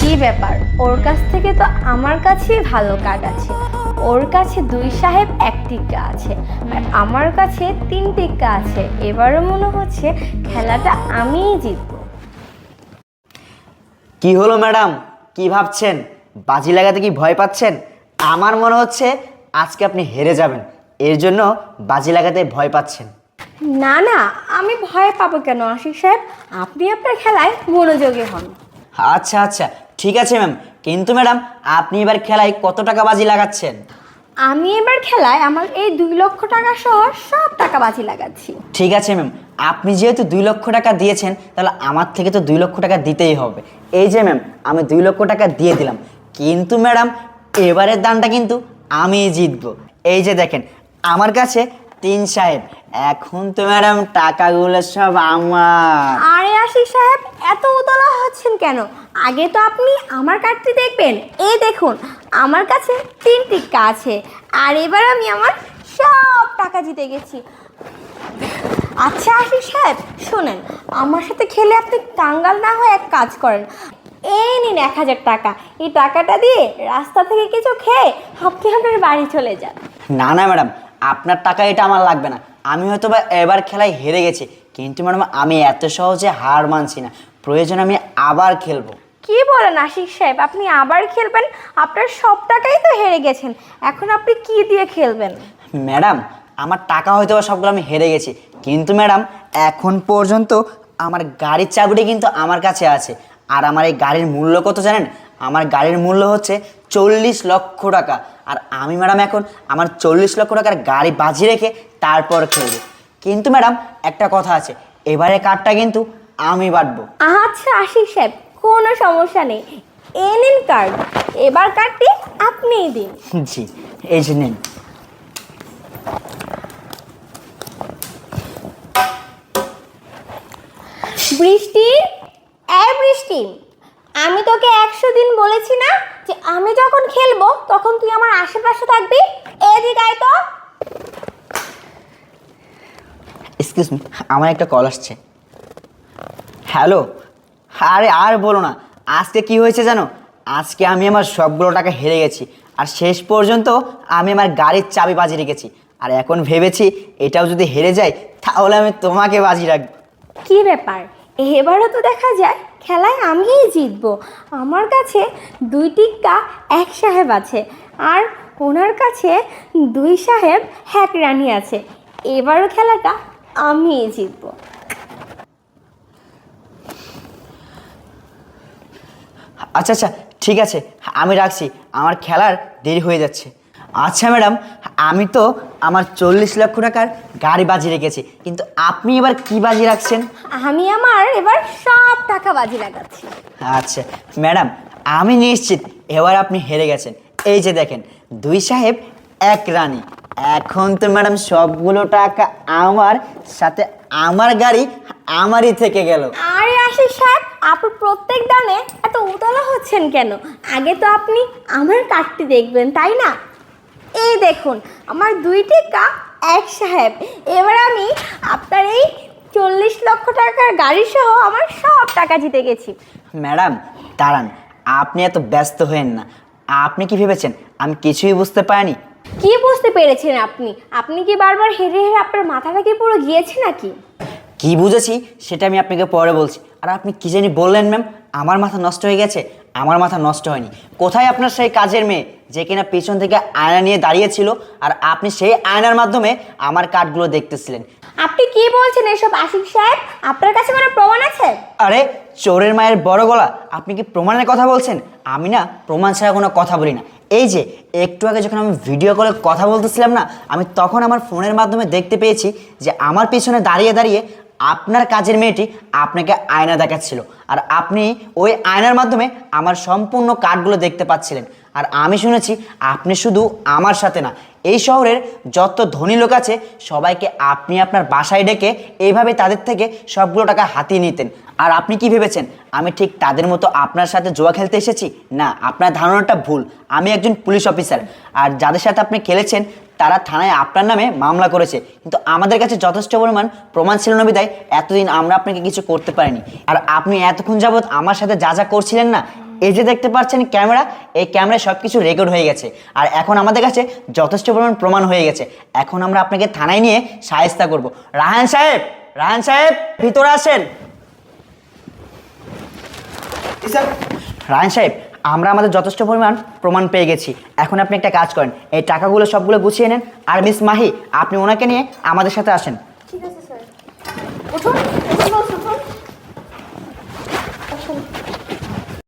কি ব্যাপার, ওর কাছ থেকে তো আমার কাছেই ভালো কার্ড আছে। ওর কাছে 2 সাহেব 1 টিক্কা আছে, আর আমার কাছে 3 টিক্কা আছে। এবারও মনে হচ্ছে খেলাটা আমিই জিতবো। কি হলো ম্যাডাম, কি ভাবছেন? বাজি লাগাতে কি ভয় পাচ্ছেন? আমার মনে হচ্ছে আজকে আপনি হেরে যাবেন, এর জন্য বাজি লাগাতে ভয় পাচ্ছেন। না না, আমি ভয় পাবো কেন আশিক সাহেব? আপনি আপনার খেলায় মনোযোগী হন। আচ্ছা আচ্ছা, ঠিক আছে ম্যাম, কিন্তু ম্যাডাম আপনি এবার খেলায় কত টাকা বাজি লাগাচ্ছেন? আমি এবার খেলায় আমার এই 2 লক্ষ টাকা সহ সব টাকা বাজি লাগাচ্ছি। ঠিক আছে ম্যাম, আপনি যেহেতু 2 লক্ষ টাকা দিয়েছেন, তাহলে আমার থেকে তো 2 লক্ষ টাকা দিতেই হবে। এই যে ম্যাম, আমি 2 লক্ষ টাকা দিয়ে দিলাম, কিন্তু ম্যাডাম এবারের দানটা কিন্তু আমি জিতবো। এই যে দেখেন, আমার কাছে 3 সাহেব, এখন তো ম্যাডাম টাকাগুলো সব আমার। আরে আশিক সাহেব, এত উতলা হচ্ছেন কেন? আগে তো আপনি আমার কার্ডটি দেখবেন। এই দেখুন, আমার কাছে 3 টিক্কা আছে, আর এবার আমি আমার সব টাকা জিতে গেছি। আচ্ছা আশিক সাহেব, শোনেন, আমার সাথে খেলে আপনি কাঙ্গাল না হয়ে এক কাজ করেন, এই নিন 1000 টাকা। এই টাকাটা দিয়ে রাস্তা থেকে কিছু খেয়ে আপনি আপনার বাড়ি চলে যান। না না ম্যাডাম, আপনার টাকা এটা আমার লাগবে না। আমি হয়তো বা এবার খেলায় হেরে গেছি, কিন্তু ম্যাডাম আমি এত সহজে হার মানছি না, প্রয়োজন আমি আবার খেলবো। কি বলেন আশিক সাহেব, আপনি আবার খেলবেন? আপনার সব টাকাই তো হেরে গেছেন, এখন আপনি কি দিয়ে খেলবেন? ম্যাডাম আমার টাকা হয়তো বা সবগুলো আমি হেরে গেছি, কিন্তু ম্যাডাম এখন পর্যন্ত আমার গাড়ির চাবিটা কিন্তু আমার কাছে আছে। আর আমার এই গাড়ির মূল্য কত জানেন? আমার গাড়ির মূল্য হচ্ছে 40 লক্ষ টাকা। আর আমি ম্যাডাম এখন আমার 40 লক্ষ টাকার গাড়ি বাজি রেখে তারপর খেলবো। কিন্তু ম্যাডাম একটা কথা আছে, এবারে কার্ডটা কিন্তু আমি বাটবো। আচ্ছা আশিক সাহেব, কোনো সমস্যা নেই, এ নিন কার্ড। এবার কার্ডটি আপনিই দিন। জি, এই যে নিন। বৃষ্টি, এই বৃষ্টি, আমি তোকে 100 দিন বলেছি না যে আমি যখন খেলবো তখন তুই আমার আশেপাশে থাকবি? এদিকে আয় তো। এক্সকিউজ মি, আমার একটা কল আসছে। হ্যালো। আরে আর বলো না, আজকে কি হয়েছে জানো? আজকে আমি আমার সবগুলো টাকা হেরে গেছি, আর শেষ পর্যন্ত আমি আমার গাড়ির চাবি বাজি রেখেছি। আর এখন ভেবেছি এটাও যদি হেরে যায় তাহলে আমি তোমাকে বাজি রাখবো। কি ব্যাপার, এবারও তো দেখা যায় খেলায় আমিই জিতবো। আমার কাছে 2 টিক্কা 1 সাহেব আছে, আর ওনার কাছে 2 সাহেব 1 রানী আছে। এবারও খেলাটা আমিই জিতবো। আচ্ছা আচ্ছা, ঠিক আছে, আমি রাখছি, আমার খেলার দেরি হয়ে যাচ্ছে। আচ্ছা ম্যাডাম, আমি তো আমার 40 লক্ষ টাকার গাড়ি বাজি রেখেছি, কিন্তু আপনি এবার কি বাজি রাখছেন? আমি আমার এবার সব টাকা বাজি লাগাচ্ছি। আচ্ছা ম্যাডাম, আমি নিশ্চিত এবার আপনি হেরে গেছেন। এই যে দেখেন, 2 সাহেব 1 রানী। এখন তো ম্যাডাম সবগুলো টাকা আমার, সাথে আমার গাড়ি আমারই থেকে গেল। আরে আশিস সাহেব, আপনি প্রত্যেক দানে এত উতলা হচ্ছেন কেন? আগে তো আপনি আমার কার্ডটি দেখবেন, তাই না? এই দেখুন, আমার 2 টিক্কা 1 সাহেব। এবার আমি আপনার এই 40 লক্ষ টাকার গাড়ি সহ আমার সব টাকা জিতে গেছি। ম্যাডাম দাঁড়ান, আপনি এত ব্যস্ত হয়েন না। আপনি কি ভেবেছেন আমি কিছুই বুঝতে পারিনি? কি বুঝতে পেরেছেন আপনি? আপনি কি বারবার হেরে হেরে আপনার মাথাটা কি পুরো গিয়েছে নাকি? কি বুঝেছি সেটা আমি আপনাকে পরে বলছি। আর আপনি কি জানি বললেন ম্যাম, আমার মাথা নষ্ট হয়ে গেছে? আমার মাথা নষ্ট হয়নি। কোথায় আপনার সেই কাজের মেয়ে যে কিনা পেছন থেকে আয়না নিয়ে দাঁড়িয়েছিল, আর আপনি সেই আয়নার মাধ্যমে আমার কার্ডগুলো দেখতেছিলেন? আপনি কি বলছেন এসব আশিক সাহেব? আপনার কাছে কোনো প্রমাণ আছে? আরে চোরের মায়ের বড় গলা, আপনি কি প্রমাণের কথা বলছেন? আমি না প্রমাণ ছাড়া কোনো কথা বলি না। এই যে একটু আগে যখন আমি ভিডিও কলে কথা বলতেছিলাম না, আমি তখন আমার ফোনের মাধ্যমে দেখতে পেয়েছি যে আমার পেছনে দাঁড়িয়ে দাঁড়িয়ে আপনার কাজের মেয়েটি আপনাকে আয়না দেখাচ্ছিল, আর আপনি ওই আয়নার মাধ্যমে আমার সম্পূর্ণ কার্ডগুলো দেখতে পাচ্ছিলেন। আর আমি শুনেছি আপনি শুধু আমার সাথে না, এই শহরের যত ধনী লোক আছে সবাইকে আপনি আপনার বাসায় ডেকে এইভাবে তাদের থেকে সবগুলো টাকা হাতিয়ে নিতেন। আর আপনি কি ভেবেছেন আমি ঠিক তাদের মতো আপনার সাথে জুয়া খেলতে এসেছি? না, আপনার ধারণাটা ভুল। আমি একজন পুলিশ অফিসার, আর যাদের সাথে আপনি খেলেছেন তারা থানায় আপনার নামে মামলা করেছে, কিন্তু আমাদের কাছে যথেষ্ট পরিমাণ প্রমাণ ছিল না বিধায় এতদিন আমরা আপনাকে কিছু করতে পারিনি। আর আপনি এতক্ষণ যাবৎ আমার সাথে যা যা করছিলেন না, এই যে দেখতে পাচ্ছেন ক্যামেরা, এই ক্যামেরায় সব কিছু রেকর্ড হয়ে গেছে। আর এখন আমাদের কাছে যথেষ্ট পরিমাণ প্রমাণ হয়ে গেছে। এখন আমরা আপনাকে থানায় নিয়ে শায়েস্তা করব। রাহান সাহেব, রাহান সাহেব ভিতরে আসেন। রাহান সাহেব, আমরা আমাদের যথেষ্ট পরিমাণ প্রমাণ পেয়ে গেছি। এখন আপনি একটা কাজ করেন, এই টাকাগুলো সবগুলো গুছিয়ে নেন। আর মিস মাহি, আপনি ওনাকে নিয়ে আমাদের সাথে আসেন। ঠিক আছে স্যার, উঠুন।